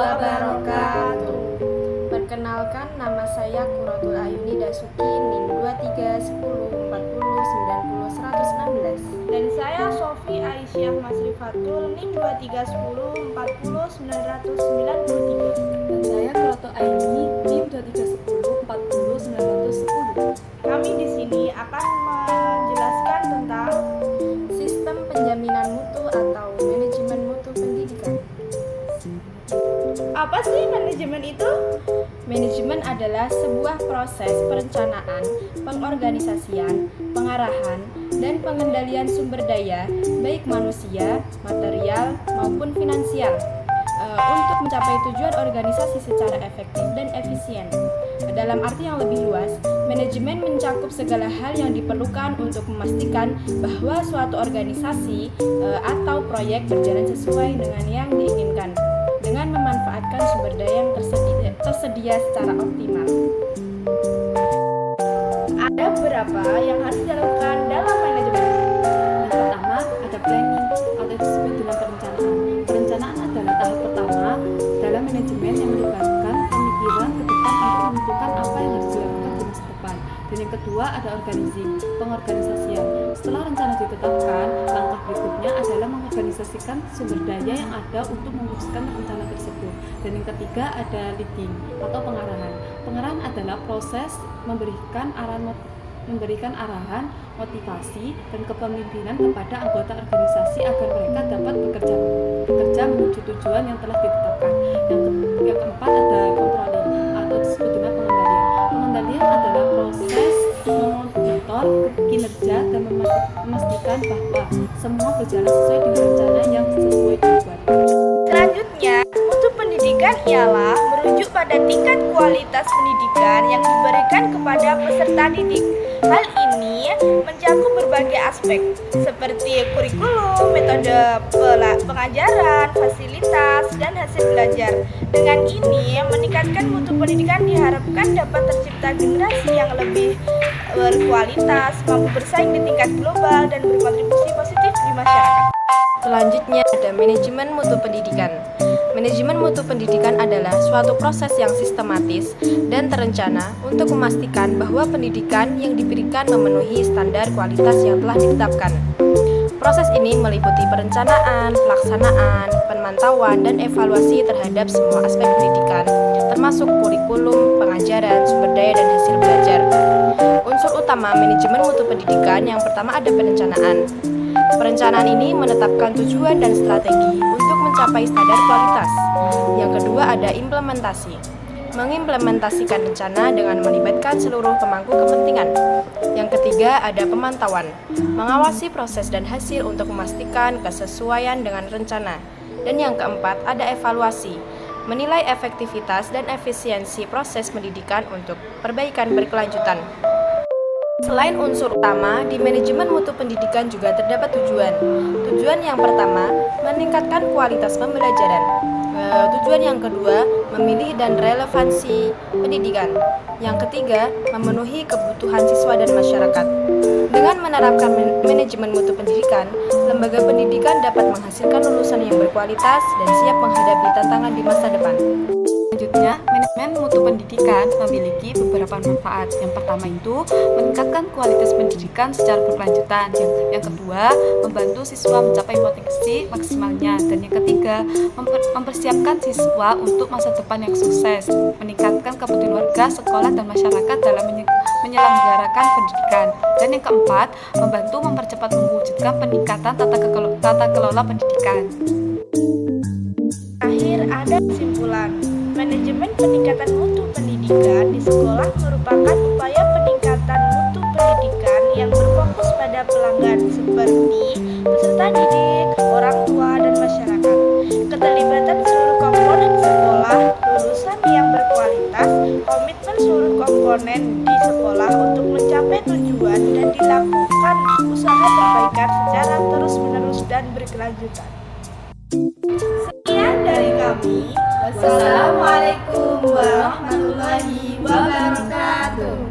wabarakatuh. Perkenalkan, nama saya Quratul Ayuni Dasuki, NIM 231040900116. Dan saya Sofi Aisyah Masrifatul, NIM 2310409993. Dan saya Quratul Ayuni, NIM 2310409010. Kami di sini akan menjelaskan tentang sistem penjaminan mutu atau manajemen mutu pendidikan. apa sih manajemen itu? Manajemen adalah sebuah proses perencanaan, pengorganisasian, pengarahan, dan pengendalian sumber daya, baik manusia, material, maupun finansial, untuk mencapai tujuan organisasi secara efektif dan efisien. Dalam arti yang lebih luas, manajemen mencakup segala hal yang diperlukan untuk memastikan bahwa suatu organisasi atau proyek berjalan sesuai dengan yang diinginkan, dengan memanfaatkan sumber daya yang tersedia secara optimal. Ada beberapa yang harus dilakukan dalam manajemen. Yang pertama ada planning atau disebut dengan perencanaan. Perencanaan adalah tahap pertama dalam manajemen yang melibatkan pemikiran ke depan untuk menentukan apa yang harus dilakukan di masa depan. Dan yang kedua ada organizing, pengorganisasian. Setelah rencana ditetapkan, langkah berikutnya adalah mengorganisasikan sumber daya yang ada untuk mewujudkan rencana tersebut. Dan yang ketiga ada leading atau pengarahan. Pengarahan adalah proses memberikan arahan, motivasi, dan kepemimpinan kepada anggota organisasi agar mereka dapat bekerja menuju tujuan yang telah ditetapkan. Yang keempat ada controlling atau disebut dengan pengendalian. Pengendalian adalah proses memonitor kinerja dan memastikan bahwa semua berjalan sesuai dengan rencana yang sesuai tujuan. Selanjutnya, mutu pendidikan ialah merujuk pada tingkat kualitas pendidikan yang diberikan kepada peserta didik. Hal ini mencakup berbagai aspek seperti kurikulum, metode pengajaran, fasilitas, dan hasil belajar. Dengan ini, meningkatkan mutu pendidikan diharapkan dapat tercipta generasi yang lebih berkualitas, mampu bersaing di tingkat global, dan berkontribusi positif di masyarakat. Selanjutnya ada manajemen mutu pendidikan. Manajemen mutu pendidikan adalah suatu proses yang sistematis dan terencana untuk memastikan bahwa pendidikan yang diberikan memenuhi standar kualitas yang telah ditetapkan. Proses ini meliputi perencanaan, pelaksanaan, pemantauan, dan evaluasi terhadap semua aspek pendidikan, termasuk kurikulum, pengajaran, sumber daya, dan hasil belajar. Unsur utama manajemen mutu pendidikan yang pertama ada perencanaan. Perencanaan ini menetapkan tujuan dan strategi untuk mencapai standar kualitas. Yang kedua ada implementasi. Mengimplementasikan rencana dengan melibatkan seluruh pemangku kepentingan. Yang ketiga ada pemantauan. Mengawasi proses dan hasil untuk memastikan kesesuaian dengan rencana. Dan yang keempat ada evaluasi. Menilai efektivitas dan efisiensi proses pendidikan untuk perbaikan berkelanjutan. Selain unsur utama, di manajemen mutu pendidikan juga terdapat tujuan. Tujuan yang pertama, meningkatkan kualitas pembelajaran. Tujuan yang kedua, memilih dan relevansi pendidikan. Yang ketiga, memenuhi kebutuhan siswa dan masyarakat. Dengan menerapkan manajemen mutu pendidikan, lembaga pendidikan dapat menghasilkan lulusan yang berkualitas dan siap menghadapi tantangan di masa depan. Selanjutnya, manajemen mutu pendidikan memiliki beberapa manfaat. Yang pertama itu meningkatkan kualitas pendidikan secara berkelanjutan. Yang kedua, membantu siswa mencapai potensi maksimalnya. Dan yang ketiga, mempersiapkan siswa untuk masa depan yang sukses, meningkatkan kepedulian warga, sekolah, dan masyarakat dalam menyelenggarakan pendidikan. Dan yang keempat, membantu mempercepat mewujudkan peningkatan tata kelola pendidikan. Akhir ada kesimpulan. Manajemen peningkatan mutu pendidikan di sekolah merupakan upaya peningkatan mutu pendidikan yang berfokus pada pelanggan seperti peserta didik, orang tua, dan masyarakat. Keterlibatan seluruh komponen sekolah, lulusan yang berkualitas, komitmen seluruh komponen di sekolah untuk mencapai tujuan, dan dilakukan usaha perbaikan secara terus-menerus dan berkelanjutan. Sekian dari kami. Wassalamualaikum warahmatullahi wabarakatuh.